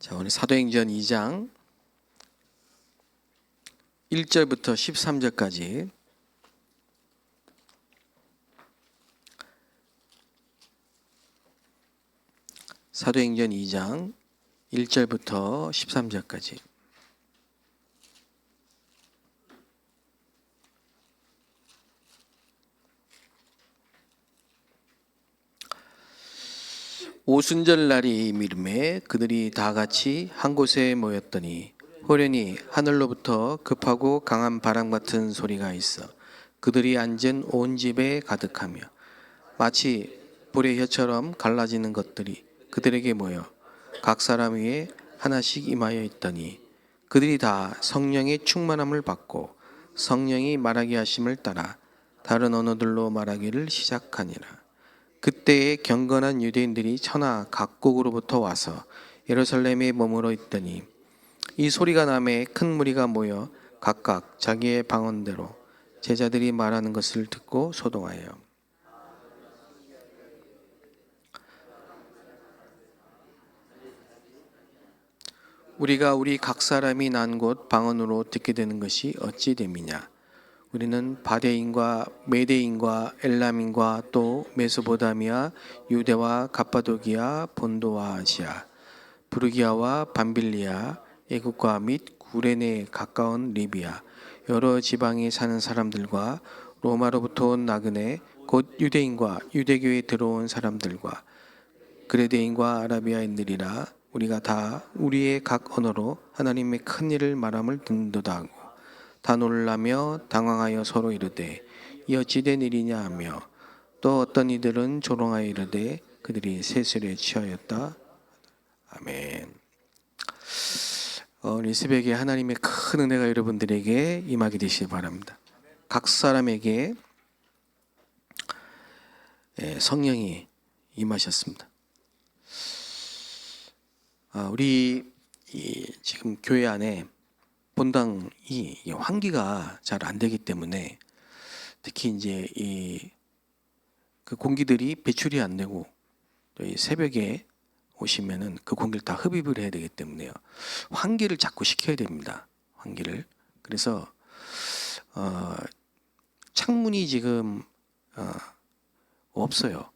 자, 오늘 사도행전 2장 1절부터 13절까지 사도행전 2장 1절부터 13절까지 오순절 날이 미름에 그들이 다 같이 한 곳에 모였더니 호련히 하늘로부터 급하고 강한 바람 같은 소리가 있어 그들이 앉은 온 집에 가득하며 마치 불의 혀처럼 갈라지는 것들이 그들에게 모여 각 사람 위에 하나씩 임하여 있더니 그들이 다 성령의 충만함을 받고 성령이 말하게 하심을 따라 다른 언어들로 말하기를 시작하니라. 그때에 경건한 유대인들이 천하 각국으로부터 와서 예루살렘에 머물러 있더니 이 소리가 나매 큰 무리가 모여 각각 자기의 방언대로 제자들이 말하는 것을 듣고 소동하여 우리가 우리 각 사람이 난 곳 방언으로 듣게 되는 것이 어찌 됨이냐. 우리는 바데인과 메데인과 엘람인과 또 메소포타미아, 유대와 갑바도기아, 본도와 아시아, 부르기아와 밤빌리아, 애국과 및 구레네에 가까운 리비아, 여러 지방에 사는 사람들과 로마로부터 온 나그네, 곧 유대인과 유대교에 들어온 사람들과 그레데인과 아라비아인들이라 우리가 다 우리의 각 언어로 하나님의 큰 일을 말함을 듣는도다 하고 다 놀라며 당황하여 서로 이르되 이 어찌 된 일이냐 하며 또 어떤 이들은 조롱하여 이르되 그들이 세술에 취하였다. 아멘. 이 새벽에 하나님의 큰 은혜가 여러분들에게 임하게 되시기 바랍니다. 각 사람에게 성령이 임하셨습니다. 우리 지금 교회 안에 본당이 환기가 잘 안 되기 때문에 특히 이제 그 공기들이 배출이 안 되고 또 새벽에 오시면은 그 공기를 다 흡입을 해야 되기 때문에요. 환기를 자꾸 시켜야 됩니다. 환기를. 그래서 창문이 지금 없어요.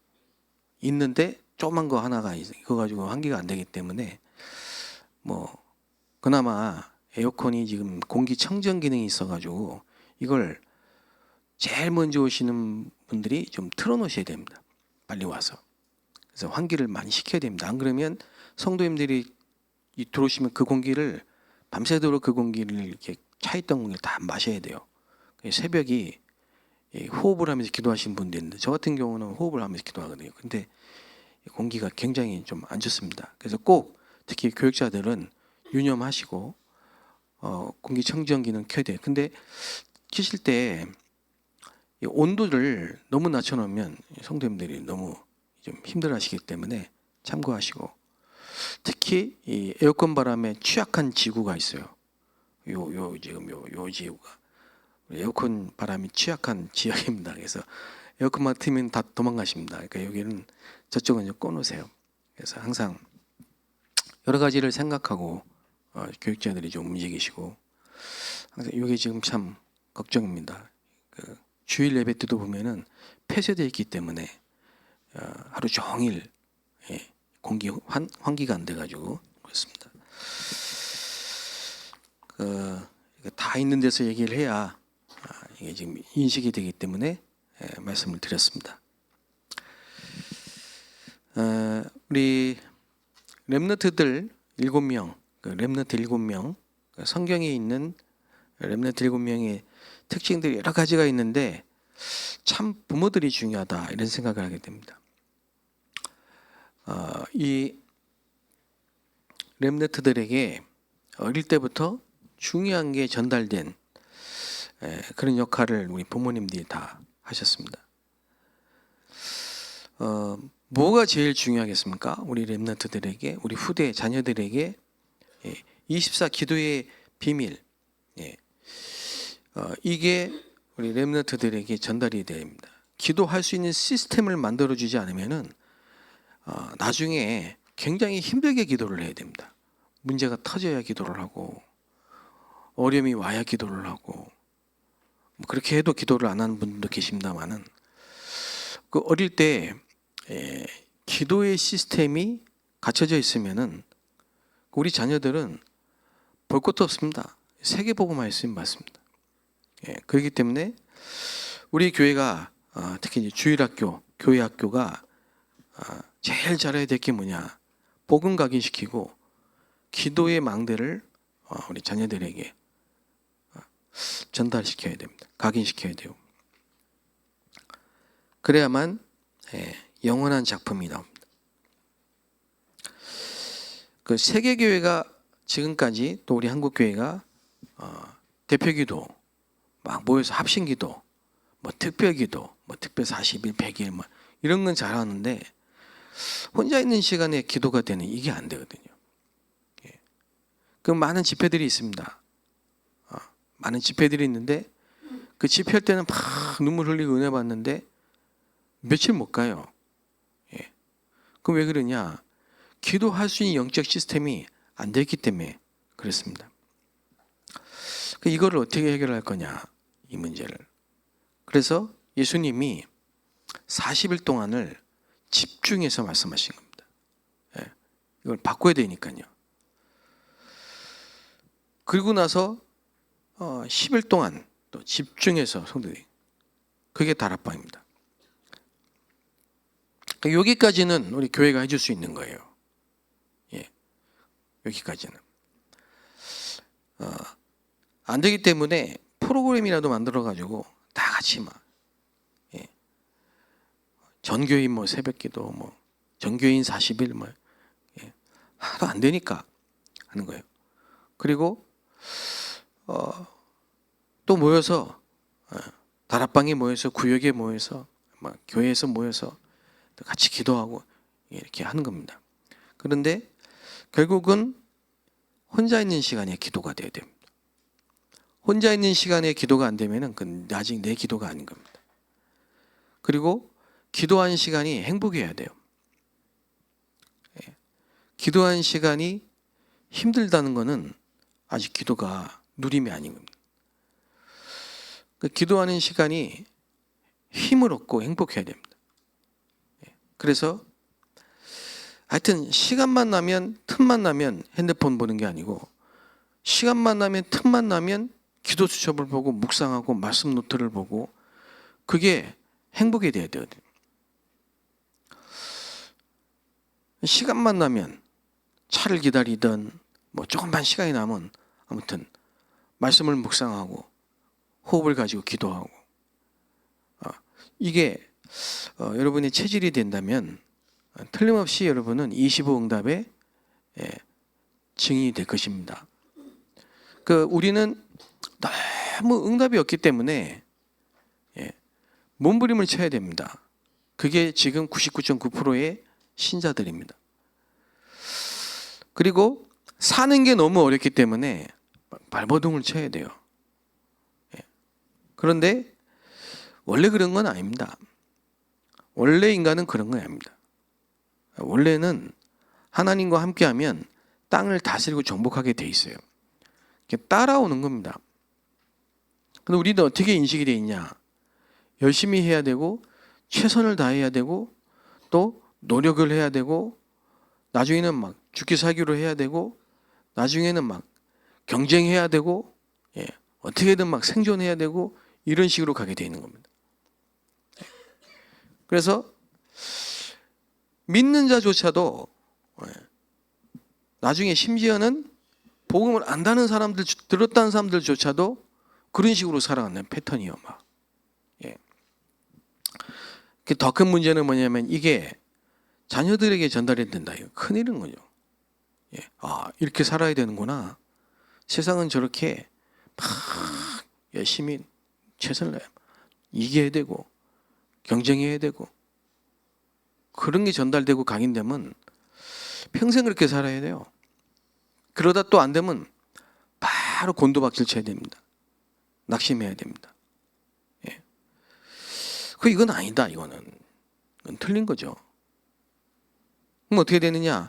있는데 조그만 거 하나가 이거 가지고 환기가 안 되기 때문에 그나마 에어컨이 지금 공기청정 기능이 있어가지고 이걸 제일 먼저 오시는 분들이 좀 틀어놓으셔야 됩니다. 빨리 와서. 그래서 환기를 많이 시켜야 됩니다. 안 그러면 성도님들이 들어오시면 그 공기를 밤새도록 그 공기를 이렇게 차있던 공기를 다 마셔야 돼요. 새벽이 호흡을 하면서 기도하시는 분도 있는데 저 같은 경우는 호흡을 하면서 기도하거든요. 근데 공기가 굉장히 좀 안 좋습니다. 그래서 꼭 특히 교육자들은 유념하시고 공기청정 기능 켜야 돼요. 근데 켜실 때 온도를 너무 낮춰놓으면 성도님들이 너무 좀 힘들어하시기 때문에 참고하시고 특히 이 에어컨 바람에 취약한 지구가 있어요. 지금 요 지구가 에어컨 바람이 취약한 지역입니다. 그래서 에어컨만 트면 다 도망가십니다. 그러니까 여기는 저쪽은 이제 꺼놓으세요. 그래서 항상 여러 가지를 생각하고 교육자들이 좀 움직이시고 항상 이게 지금 참 걱정입니다. 그 주일 예배 때도 보면은 폐쇄되어 있기 때문에 하루 종일 공기 환기가 안 돼가지고 그렇습니다. 다 있는 데서 얘기를 해야 이게 지금 인식이 되기 때문에 말씀을 드렸습니다. 우리 렘넌트들 7명, 렘넌트 7명, 성경에 있는 렘넌트 7명의 특징들이 여러 가지가 있는데 참 부모들이 중요하다 이런 생각을 하게 됩니다. 이 렘넌트들에게 어릴 때부터 중요한 게 전달된 그런 역할을 우리 부모님들이 다 하셨습니다. 뭐가 제일 중요하겠습니까? 우리 렘넌트들에게, 우리 후대 자녀들에게 24 기도의 비밀, 이게 우리 렘넌트들에게 전달이 됩니다. 기도할 수 있는 시스템을 만들어주지 않으면은 나중에 굉장히 힘들게 기도를 해야 됩니다. 문제가 터져야 기도를 하고 어려움이 와야 기도를 하고 뭐 그렇게 해도 기도를 안 하는 분들도 계십니다만은 그 어릴 때 기도의 시스템이 갖춰져 있으면은 우리 자녀들은 볼 것도 없습니다. 세계복음만 있으면 맞습니다. 그렇기 때문에 우리 교회가 특히 이제 주일학교, 교회학교가 제일 잘해야 될 게 뭐냐? 복음 각인시키고 기도의 망대를 우리 자녀들에게 전달시켜야 됩니다. 각인시켜야 돼요. 그래야만 영원한 작품이 나옵니다. 그 세계교회가 지금까지 또 우리 한국교회가 대표기도 막 모여서 합심기도 뭐 특별기도 뭐 특별 40일 100일 뭐 이런 건 잘하는데 혼자 있는 시간에 기도가 되는 이게 안 되거든요. 그 많은 집회들이 있습니다. 많은 집회들이 있는데 그 집회할 때는 막 눈물 흘리고 은혜 받는데 며칠 못 가요. 그럼 왜 그러냐? 기도할 수 있는 영적 시스템이 안 되기 때문에 그렇습니다. 이거를 어떻게 해결할 거냐? 이 문제를. 그래서 예수님이 40일 동안을 집중해서 말씀하신 겁니다. 이걸 바꿔야 되니까요. 그리고 나서 10일 동안 또 집중해서 성도들이 그게 다락방입니다. 여기까지는 우리 교회가 해줄 수 있는 거예요. 여기까지는 안 되기 때문에 프로그램이라도 만들어 가지고 다 같이 막 전교인 뭐 새벽기도 뭐 전교인 40일 뭐 하도 안 되니까 하는 거예요. 그리고 또 모여서 다락방에 모여서 구역에 모여서 막 교회에서 모여서 같이 기도하고 이렇게 하는 겁니다. 그런데 결국은 혼자 있는 시간에 기도가 돼야 됩니다. 혼자 있는 시간에 기도가 안 되면은 그건 아직 내 기도가 아닌 겁니다. 그리고 기도하는 시간이 행복해야 돼요. 기도하는 시간이 힘들다는 것은 아직 기도가 누림이 아닌 겁니다. 기도하는 시간이 힘을 얻고 행복해야 됩니다. 그래서 하여튼 시간만 나면 틈만 나면 핸드폰 보는 게 아니고 시간만 나면 틈만 나면 기도 수첩을 보고 묵상하고 말씀 노트를 보고 그게 행복이 돼야 되거든요. 시간만 나면 차를 기다리던 뭐 조금만 시간이 나면 아무튼 말씀을 묵상하고 호흡을 가지고 기도하고 이게 여러분의 체질이 된다면 틀림없이 여러분은 25응답의 증인이 될 것입니다. 우리는 너무 응답이 없기 때문에 몸부림을 쳐야 됩니다. 그게 지금 99.9%의 신자들입니다. 그리고 사는 게 너무 어렵기 때문에 발버둥을 쳐야 돼요. 그런데 원래 그런 건 아닙니다. 원래 인간은 그런 건 아닙니다. 원래는 하나님과 함께하면 땅을 다스리고 정복하게 돼 있어요. 따라오는 겁니다. 근데 우리는 어떻게 인식이 돼 있냐? 열심히 해야 되고 최선을 다해야 되고 또 노력을 해야 되고 나중에는 막 죽기 살기로 해야 되고 나중에는 막 경쟁해야 되고 어떻게든 막 생존해야 되고 이런 식으로 가게 돼 있는 겁니다. 그래서 믿는 자조차도 나중에 심지어는 복음을 안다는 사람들, 들었다는 사람들조차도 그런 식으로 살아가는 패턴이요. 막. 더 큰 문제는 뭐냐면 이게 자녀들에게 전달이 된다. 이거 큰일인 거죠. 이렇게 살아야 되는구나. 세상은 저렇게 막 열심히 최선을 다해 이겨야 되고 경쟁해야 되고 그런 게 전달되고 각인되면 평생 그렇게 살아야 돼요. 그러다 또 안 되면 바로 곤두박질 쳐야 됩니다. 낙심해야 됩니다. 이건 아니다. 이건 틀린 거죠. 그럼 어떻게 되느냐?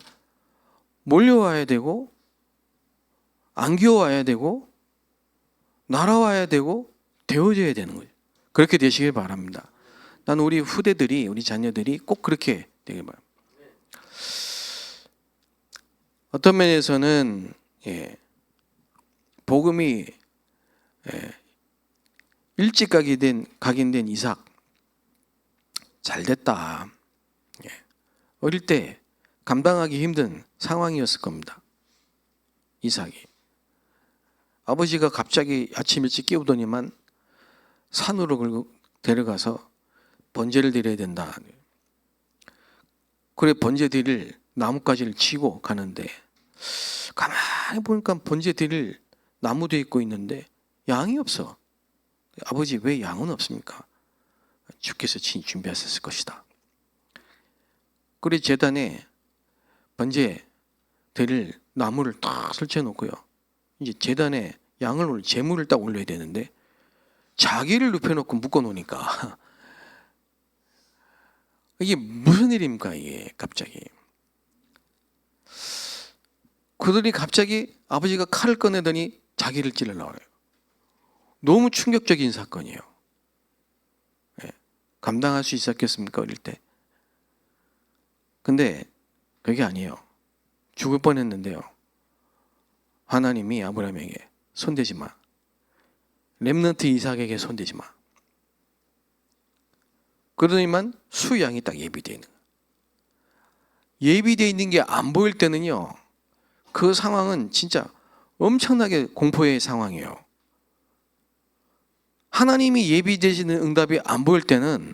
몰려와야 되고 안겨와야 되고 날아와야 되고 되어져야 되는 거예요. 그렇게 되시길 바랍니다. 난 우리 후대들이, 우리 자녀들이 꼭 그렇게 되길 바랍니다. 어떤 면에서는 복음이 일찍 각인된 이삭 잘 됐다. 어릴 때 감당하기 힘든 상황이었을 겁니다. 이삭이. 아버지가 갑자기 아침 일찍 깨우더니만 산으로 데려가서 번제를 드려야 된다. 그래 번제 드릴 나뭇가지를 치고 가는데 가만히 보니까 번제 드릴 나무도 있고 있는데 양이 없어. 아버지 왜 양은 없습니까? 주께서 친히 준비하셨을 것이다. 그래 제단에 번제 드릴 나무를 딱 설치해 놓고요. 이제 제단에 양을 제물을 딱 올려야 되는데 자기를 눕혀놓고 묶어놓으니까 이게 무슨 일입니까 이게 갑자기. 그들이 갑자기 아버지가 칼을 꺼내더니 자기를 찔러나와요. 너무 충격적인 사건이에요. 감당할 수 있었겠습니까 어릴 때. 근데 그게 아니에요. 죽을 뻔했는데요. 하나님이 아브라함에게 손대지 마. 렘넌트 이삭에게 손대지 마. 그러더니만 수양이 딱 예비되어 있는 거예요. 예비되어 있는 게 안 보일 때는요. 그 상황은 진짜 엄청나게 공포의 상황이에요. 하나님이 예비되시는 응답이 안 보일 때는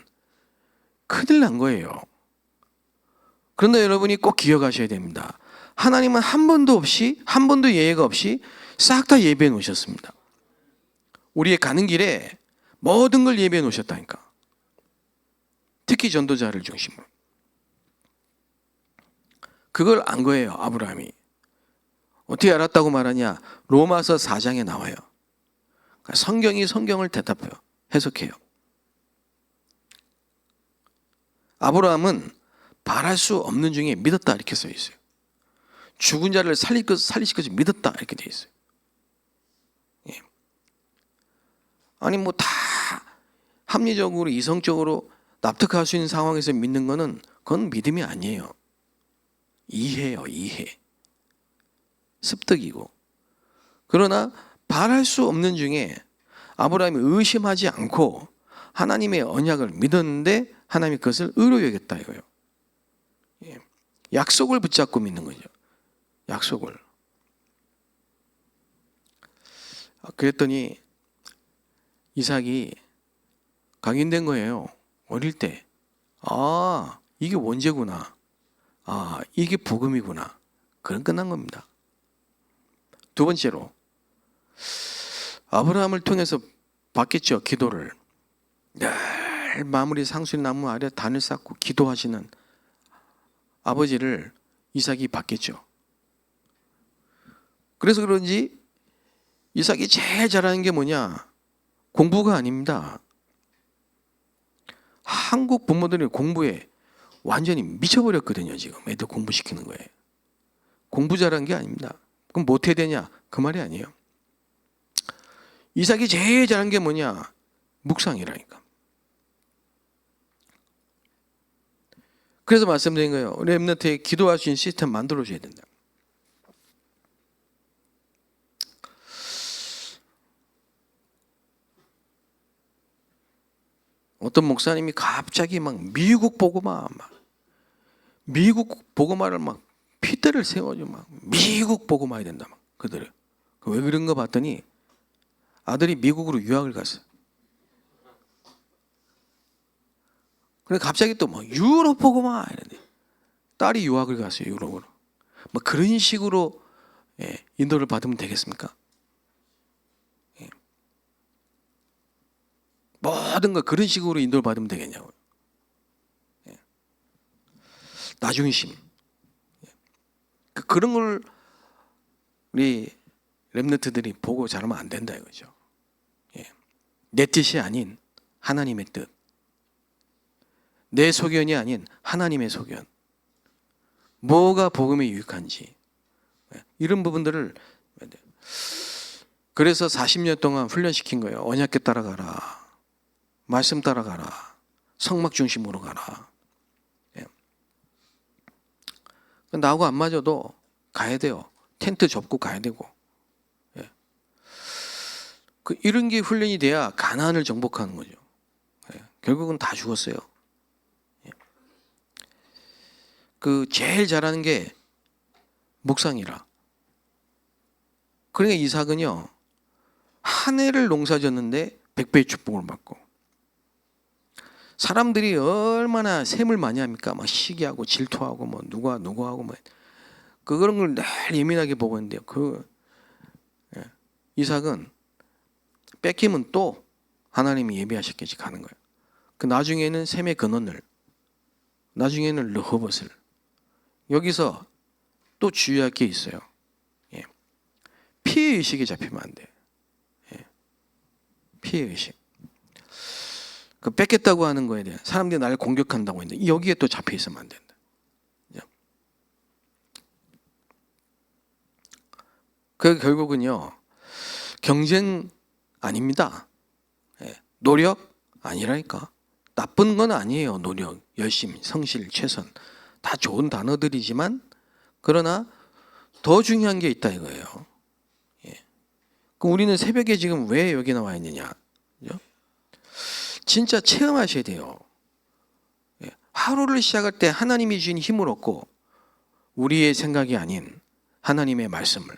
큰일 난 거예요. 그런데 여러분이 꼭 기억하셔야 됩니다. 하나님은 한 번도 예외가 없이 싹 다 예비해 놓으셨습니다. 우리의 가는 길에 모든 걸 예비해 놓으셨다니까. 특히 전도자를 중심으로. 그걸 안 거예요, 아브라함이. 어떻게 알았다고 말하냐? 로마서 4장에 나와요. 성경이 성경을 대답해요. 해석해요. 아브라함은 바랄 수 없는 중에 믿었다 이렇게 써 있어요. 죽은 자를 살리실 것을 믿었다 이렇게 돼 있어요. 아니 뭐 다 합리적으로 이성적으로 납득할 수 있는 상황에서 믿는 거는 그건 믿음이 아니에요. 이해요, 이해. 습득이고. 그러나 바랄 수 없는 중에 아브라함이 의심하지 않고 하나님의 언약을 믿었는데 하나님이 그것을 의로 여겼다 이거예요. 약속을 붙잡고 믿는 거죠. 약속을. 그랬더니 이삭이 각인된 거예요. 어릴 때. 아, 이게 원죄구나. 아, 이게 복음이구나. 그럼 끝난 겁니다. 두 번째로 아브라함을 통해서 받겠죠. 기도를. 늘 마무리 상수리나무 아래 단을 쌓고 기도하시는 아버지를 이삭이 받겠죠. 그래서 그런지 이삭이 제일 잘하는 게 뭐냐? 공부가 아닙니다. 한국 부모들이 공부에 완전히 미쳐버렸거든요. 지금 애들 공부시키는 거예요. 공부 잘한 게 아닙니다. 그럼 못 해야 되냐? 그 말이 아니에요. 이삭이 제일 잘한 게 뭐냐? 묵상이라니까. 그래서 말씀드린 거예요. 렘넌트에 기도할 수 있는 시스템 만들어줘야 된다. 어떤 목사님이 갑자기 막 미국 복음화 미국 복음화를 막 핏대를 세워줘 막 미국 복음화해야 된다 막 그들은. 왜 그런 거 봤더니 아들이 미국으로 유학을 갔어요. 그래 갑자기 또 뭐 유럽 복음화 이러는데 딸이 유학을 갔어요 유럽으로. 뭐 그런 식으로 인도를 받으면 되겠습니까? 모든 거 그런 식으로 인도를 받으면 되겠냐고요. 나중심. 그런 걸 우리 렘넌트들이 보고 자라면 안 된다 이거죠. 내 뜻이 아닌 하나님의 뜻. 내 소견이 아닌 하나님의 소견. 뭐가 복음에 유익한지. 이런 부분들을 그래서 40년 동안 훈련시킨 거예요. 언약궤 따라가라. 말씀 따라가라. 성막 중심으로 가라. 예. 나하고 안 맞아도 가야 돼요. 텐트 접고 가야 되고. 예. 이런 게 훈련이 돼야 가나안을 정복하는 거죠. 예. 결국은 다 죽었어요. 예. 제일 잘하는 게 목상이라. 그러니까 이삭은요, 한 해를 농사 졌는데 100배의 축복을 받고, 사람들이 얼마나 셈을 많이 합니까? 막 시기하고 질투하고 뭐 누가 하고 뭐 그런 걸 늘 예민하게 보고 있는데요. 예. 이삭은 뺏기면 또 하나님이 예비하셨겠지 가는 거예요. 나중에는 셈의 근원을, 나중에는 르호봇을. 여기서 또 주의할 게 있어요. 예. 피해 의식에 잡히면 안 돼요. 예. 피해 의식. 뺏겠다고 하는 거에 대해 사람들이 나를 공격한다고 했는데 여기에 또 잡혀 있으면 안 된다. 결국은요, 경쟁 아닙니다. 노력 아니라니까. 나쁜 건 아니에요. 노력, 열심, 성실, 최선 다 좋은 단어들이지만, 그러나 더 중요한 게 있다 이거예요. 그럼 우리는 새벽에 지금 왜 여기 나와 있느냐? 진짜 체험하셔야 돼요. 하루를 시작할 때 하나님이 주신 힘을 얻고, 우리의 생각이 아닌 하나님의 말씀을,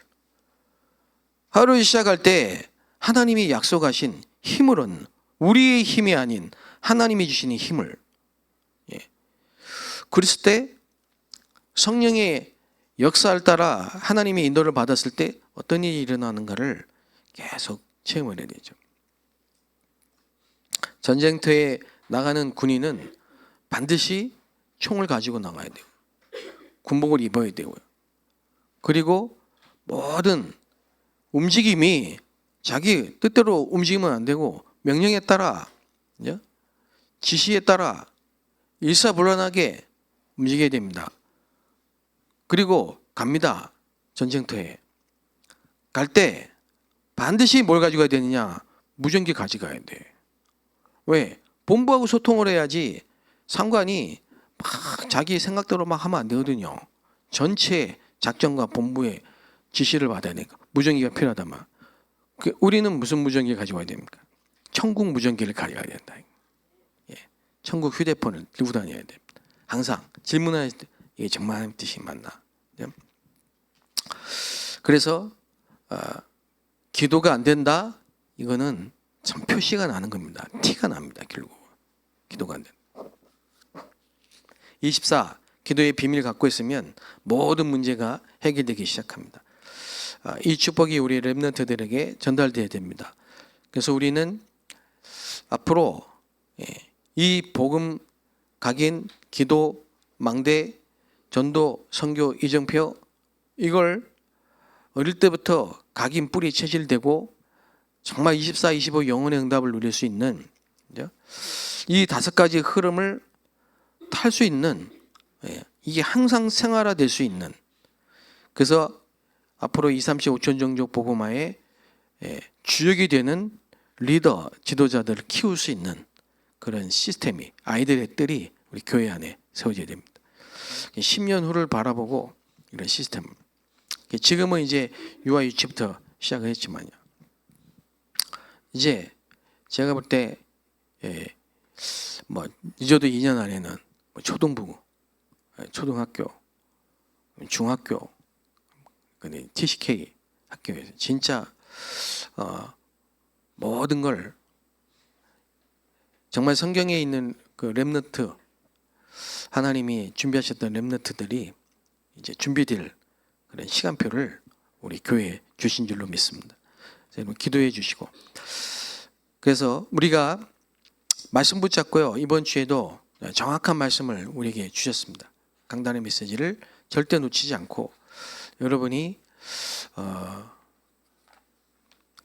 하루를 시작할 때 하나님이 약속하신 힘을 얻는, 우리의 힘이 아닌 하나님이 주시는 힘을, 그랬을 때 성령의 역사를 따라 하나님의 인도를 받았을 때 어떤 일이 일어나는가를 계속 체험을 해야 되죠. 전쟁터에 나가는 군인은 반드시 총을 가지고 나가야 돼요. 군복을 입어야 되고요. 그리고 모든 움직임이 자기 뜻대로 움직이면 안 되고, 명령에 따라, 지시에 따라 일사불란하게 움직여야 됩니다. 그리고 갑니다. 전쟁터에 갈 때 반드시 뭘 가져가야 되느냐? 무전기 가져가야 돼. 왜? 본부하고 소통을 해야지 상관이 막 자기 생각대로 막 하면 안 되거든요. 전체 작전과 본부의 지시를 받아야 되니까 무전기가 필요하다만, 우리는 무슨 무전기 가져와야 됩니까? 천국 무전기를 가져가야 된다. 천국 휴대폰을 들고 다녀야 됩니다. 항상 질문할 때 이게 정말 하나님 뜻이 맞나? 그래서 기도가 안 된다? 이거는 참 표시가 나는 겁니다. 티가 납니다. 결국 기도가 안 된다. 24. 기도의 비밀을 갖고 있으면 모든 문제가 해결되기 시작합니다. 이 축복이 우리 렘넌트들에게 전달되어야 됩니다. 그래서 우리는 앞으로 이 복음 각인, 기도, 망대, 전도, 선교, 이정표, 이걸 어릴 때부터 각인 뿌리 체질되고 정말 24, 25 영혼의 응답을 누릴 수 있는 이 5가지 흐름을 탈 수 있는, 이게 항상 생활화될 수 있는, 그래서 앞으로 2, 3, 5천 종족 복음화의 주역이 되는 리더, 지도자들을 키울 수 있는 그런 시스템이, 아이들의 뜰이 우리 교회 안에 세워져야 됩니다. 10년 후를 바라보고 이런 시스템, 지금은 이제 유아 유치부터 시작을 했지만요, 이제 제가 볼 때 뭐 늦어도 2년 안에는 초등부, 초등학교, 중학교, TCK 학교에서 진짜 모든 걸 정말 성경에 있는 그 렘넌트, 하나님이 준비하셨던 렘넌트들이 이제 준비될 그런 시간표를 우리 교회에 주신 줄로 믿습니다. 여러분 기도해 주시고, 그래서 우리가 말씀 붙잡고요, 이번 주에도 정확한 말씀을 우리에게 주셨습니다. 강단의 메시지를 절대 놓치지 않고 여러분이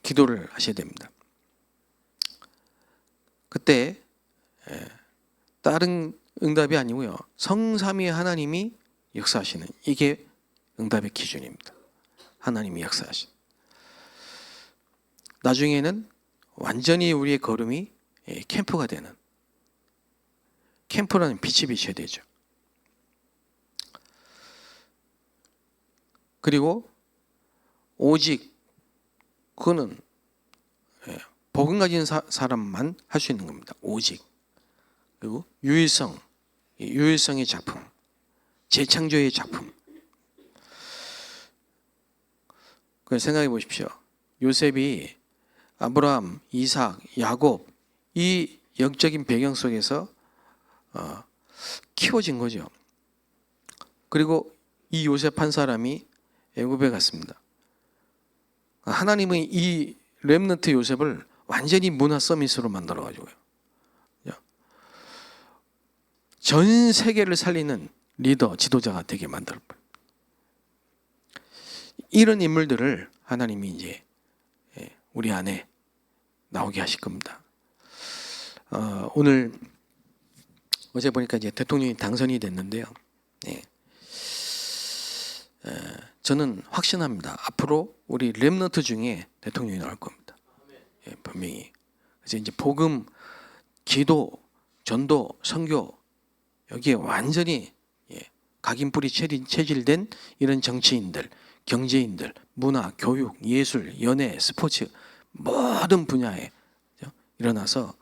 기도를 하셔야 됩니다. 그때 다른 응답이 아니고요, 성삼위 하나님이 역사하시는, 이게 응답의 기준입니다. 하나님이 역사하시는. 나중에는 완전히 우리의 걸음이 캠프가 되는, 캠프라는 빛이 비춰야 되죠. 그리고 오직 그거는 복음 가진 사람만 할 수 있는 겁니다. 오직. 그리고 유일성의 작품, 재창조의 작품. 그걸 생각해 보십시오. 요셉이 아브라함, 이삭, 야곱 이 영적인 배경 속에서 키워진 거죠. 그리고 이 요셉 한 사람이 애굽에 갔습니다. 하나님은 이 렘넌트 요셉을 완전히 문화 서밋으로 만들어 가지고요. 전 세계를 살리는 리더, 지도자가 되게 만들어 버려요. 이런 인물들을 하나님이 이제 우리 안에 나오게 하실 겁니다. 오늘 어제 보니까 이제 대통령이 당선이 됐는데요. 저는 확신합니다. 앞으로 우리 렘넌트 중에 대통령이 나올 겁니다. 분명히. 그래서 이제 복음, 기도, 전도, 선교 여기에 완전히 각인뿌리 체질된 이런 정치인들, 경제인들, 문화, 교육, 예술, 연애, 스포츠 모든 분야에 일어나서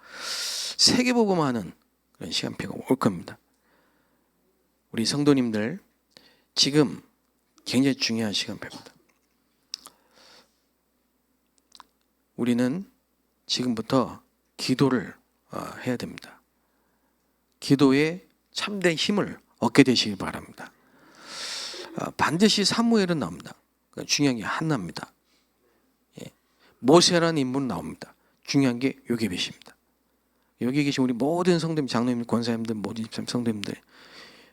세계복음화하는 그런 시간표가 올 겁니다. 우리 성도님들 지금 굉장히 중요한 시간표입니다. 우리는 지금부터 기도를 해야 됩니다. 기도에 참된 힘을 얻게 되시기 바랍니다. 반드시 사무엘은 나옵니다. 중요한 게 한나입니다. 모세라는 인물은 나옵니다. 중요한 게 요게벳입니다. 여기 계신 우리 모든 성도님, 장로님, 권사님들, 모든 성도님들,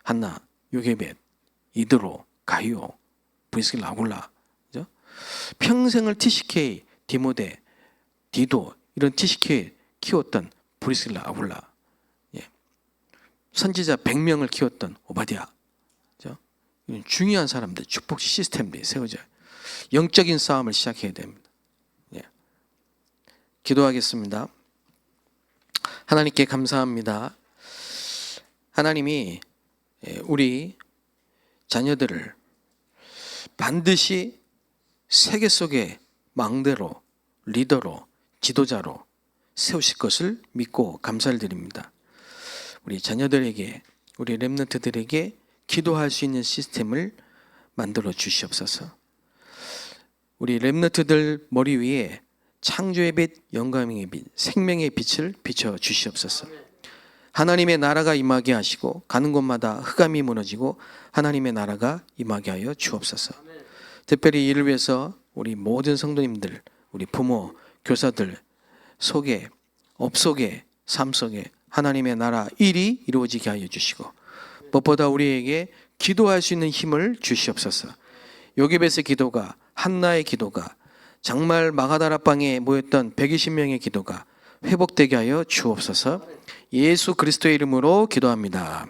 한나, 요게벳, 이드로, 가이오, 브리스길라, 아굴라, 그죠? 평생을 TCK, 디모데, 디도 이런 TCK 키웠던 브리스길라, 아굴라, 선지자 100명을 키웠던 오바댜, 그죠? 이런 중요한 사람들, 축복 시스템들이 세워져요. 영적인 싸움을 시작해야 됩니다. 기도하겠습니다. 하나님께 감사합니다. 하나님이 우리 자녀들을 반드시 세계 속의 망대로, 리더로, 지도자로 세우실 것을 믿고 감사를 드립니다. 우리 자녀들에게, 우리 렘넌트들에게 기도할 수 있는 시스템을 만들어 주시옵소서. 우리 렘넌트들 머리 위에 창조의 빛, 영광의 빛, 생명의 빛을 비춰 주시옵소서. 하나님의 나라가 임하게 하시고 가는 곳마다 흑암이 무너지고 하나님의 나라가 임하게 하여 주옵소서. 특별히 이를 위해서 우리 모든 성도님들, 우리 부모, 교사들 속에, 업 속에, 삶 속에 하나님의 나라 일이 이루어지게 하여 주시고 무엇보다 우리에게 기도할 수 있는 힘을 주시옵소서. 요게벳의 기도가, 한나의 기도가, 정말 마가다라방에 모였던 120명의 기도가 회복되게 하여 주옵소서. 예수 그리스도의 이름으로 기도합니다.